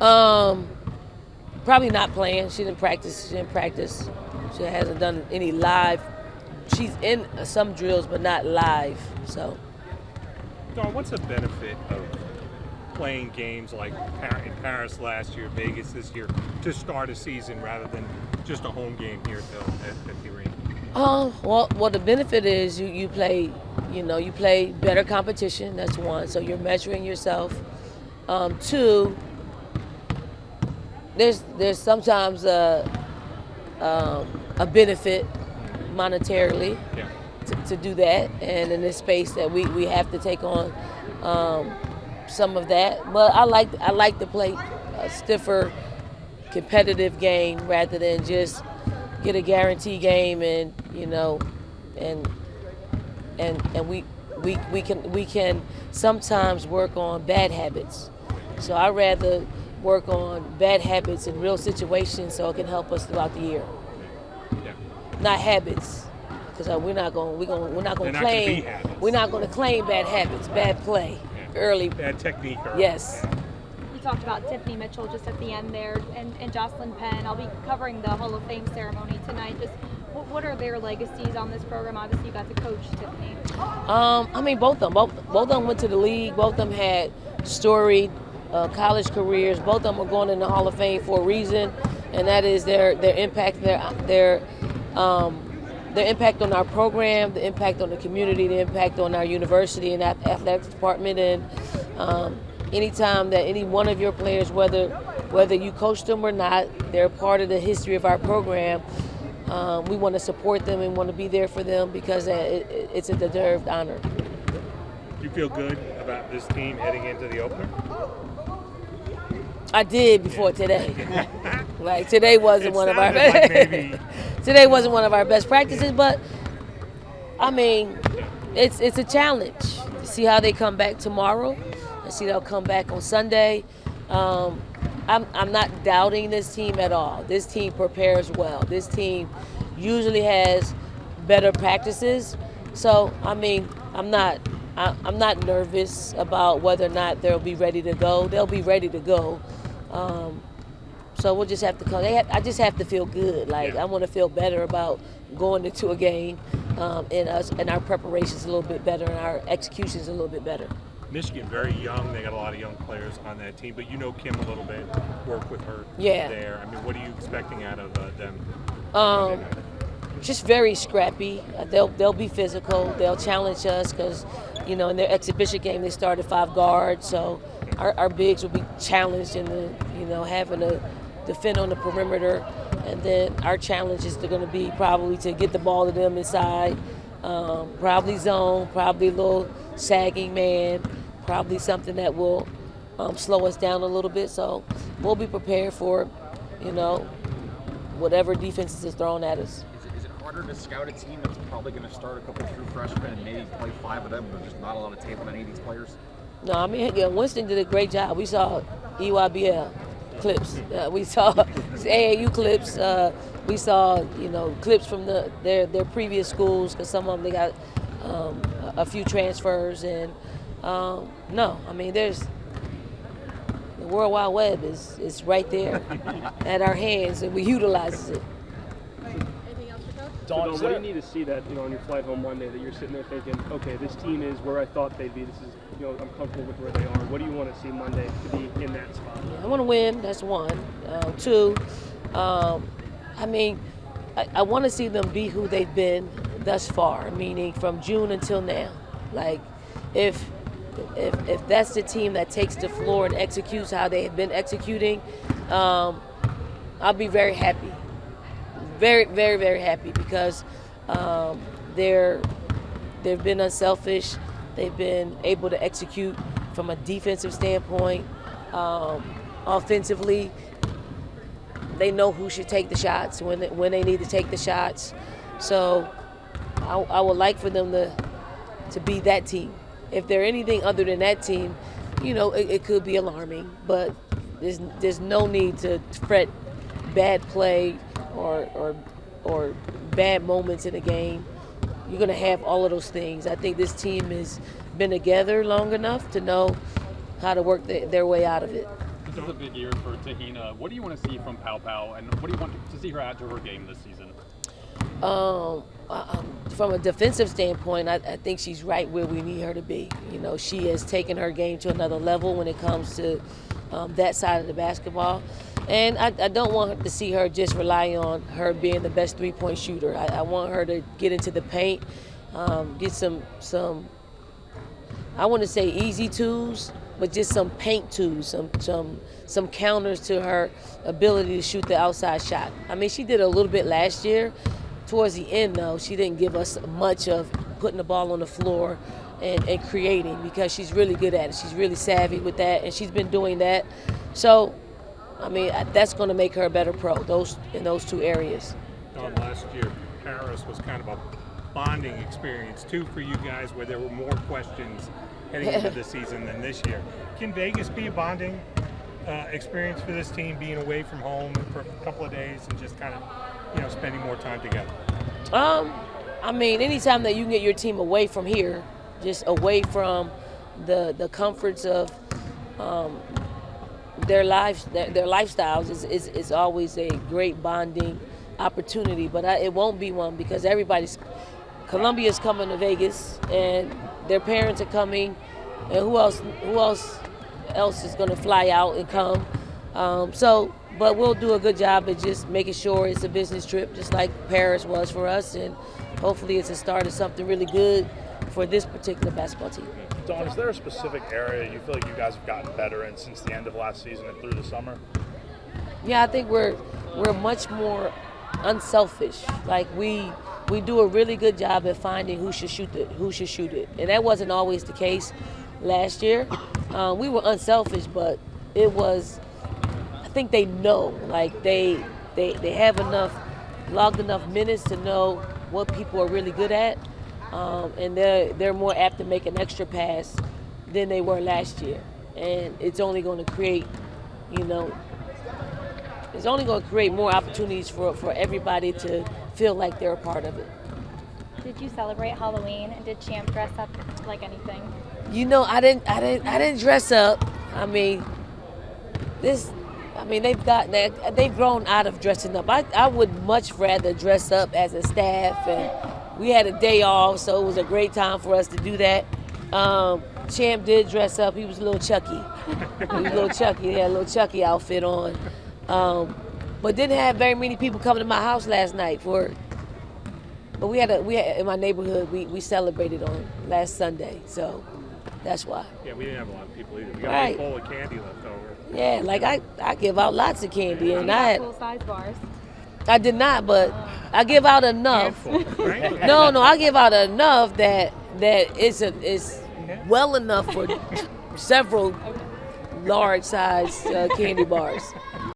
Um, Probably not playing. She didn't practice. She didn't practice. She hasn't done any live. She's in some drills, but not live. So Dawn, what's the benefit of playing games like in Paris last year, Vegas this year, to start a season rather than just a home game here at the arena? well, the benefit is you play, you play better competition. That's one. So you're measuring yourself. Two, there's sometimes a benefit monetarily Yeah. to do that, and in this space that we have to take on some of that. But I like to play a stiffer, competitive game rather than just get a guarantee game and and we can sometimes work on bad habits. So I rather work on bad habits in real situations so it can help us throughout the year, Yeah. not habits. Because we're not going to claim bad habits, bad play, Yeah. early. Bad technique. Early. Yes. Yeah. You talked about Tiffany Mitchell just at the end there, and Jocelyn Penn. I'll be covering the Hall of Fame ceremony tonight. Just what are their legacies on this program? Obviously, you got to coach Tiffany. I mean, both of them went to the league. Both of them had storied college careers. Both of them are going in the Hall of Fame for a reason, and that is their impact, their impact on our program, the impact on the community, the impact on our university and athletics department. And anytime that any one of your players, whether you coach them or not, they're part of the history of our program. We want to support them and want to be there for them because it's a deserved honor. Do you feel good about this team heading into the opener? I did before today. Like today wasn't It one of our sounded like maybe. today wasn't one of our best practices, but I mean, it's a challenge. See how they come back tomorrow, and see they'll come back on Sunday. I'm not doubting this team at all. This team prepares well. This team usually has better practices. So I mean, I'm not nervous about whether or not they'll be ready to go. They'll be ready to go. So we'll just have to come. I just have to feel good. Like Yeah. I want to feel better about going into a game, and our preparations a little bit better, and our executions a little bit better. Michigan, very young. They got a lot of young players on that team, but you know Kim a little bit. Work with her Yeah. there. I mean, what are you expecting out of them? Um, just very scrappy. They'll be physical. They'll challenge us because, in their exhibition game they started 5 guards. So our bigs will be challenged in having to defend on the perimeter, and then our challenge is going to be probably to get the ball to them inside, probably zone, probably a little sagging man, probably something that will slow us down a little bit. So we'll be prepared for, whatever defenses is thrown at us. Is it harder to scout a team that's probably going to start a couple true freshmen and maybe play 5 of them, but there's just not a lot of tape on any of these players? No, I mean, Winston did a great job. We saw EYBL clips. We saw AAU clips. We saw, clips from their previous schools because some of them they got a few transfers. And no, I mean, there's the World Wide Web is right there at our hands, and we utilize it. Dawn, what do you need to see that, on your flight home Monday that you're sitting there thinking, okay, this team is where I thought they'd be. This is, I'm comfortable with where they are. What do you want to see Monday to be in that spot? I want to win. That's one. Two, I mean, I want to see them be who they've been thus far, meaning from June until now. Like, if that's the team that takes the floor and executes how they have been executing, I'll be very happy. Very, very, very happy because they've been unselfish. They've been able to execute from a defensive standpoint. Offensively, they know who should take the shots when they need to take the shots. So I would like for them to be that team. If they're anything other than that team, it could be alarming. But there's no need to fret bad play or bad moments in a game. You're going to have all of those things. I think this team has been together long enough to know how to work their way out of it. This is a big year for te-hina. What do you want to see from Pow Pow, and what do you want to see her add to her game this season? From a defensive standpoint, I think she's right where we need her to be. You know, she has taken her game to another level when it comes to that side of the basketball. And I don't want to see her just rely on her being the best three-point shooter. I want her to get into the paint, get some I want to say easy tools, but just some paint tools, some counters to her ability to shoot the outside shot. I mean, she did a little bit last year. Towards the end, though, she didn't give us much of putting the ball on the floor and creating, because she's really good at it. She's really savvy with that, and she's been doing that. So, I mean, that's going to make her a better pro, in those two areas. Last year, Paris was kind of a bonding experience, too, for you guys, where there were more questions heading into the season than this year. Can Vegas be a bonding experience for this team, being away from home for a couple of days and just kind of, spending more time together? I mean, anytime that you can get your team away from here, just away from the comforts of their lives, their lifestyles, is always a great bonding opportunity. But it won't be one, because Colombia's coming to Vegas, and their parents are coming, and who else is going to fly out and come? But we'll do a good job at just making sure it's a business trip, just like Paris was for us, and hopefully it's a start of something really good for this particular basketball team. Dawn, is there a specific area you feel like you guys have gotten better in since the end of last season and through the summer? Yeah, I think we're much more unselfish. Like we do a really good job at finding who should shoot it, and that wasn't always the case last year. We were unselfish, but it was. I think they know, like they have logged enough minutes to know what people are really good at, and they're more apt to make an extra pass than they were last year, and it's only going to create, it's only going to create more opportunities for everybody to feel like they're a part of it. Did you celebrate Halloween? And did Champ dress up like anything? I didn't dress up. I mean, they've grown out of dressing up. I would much rather dress up as a staff, and we had a day off, so it was a great time for us to do that. Champ did dress up. He was a little Chucky. He had a little Chucky outfit on. But didn't have very many people coming to my house last night but we had in my neighborhood, we celebrated on last Sunday, so that's why. Yeah, we didn't have a lot of people either. We got Right. a bowl of candy left over. Yeah, like I give out lots of candy, and Full size bars. I did not, but I give out enough. Handful, right? No, I give out enough that it's well enough for several large size candy bars.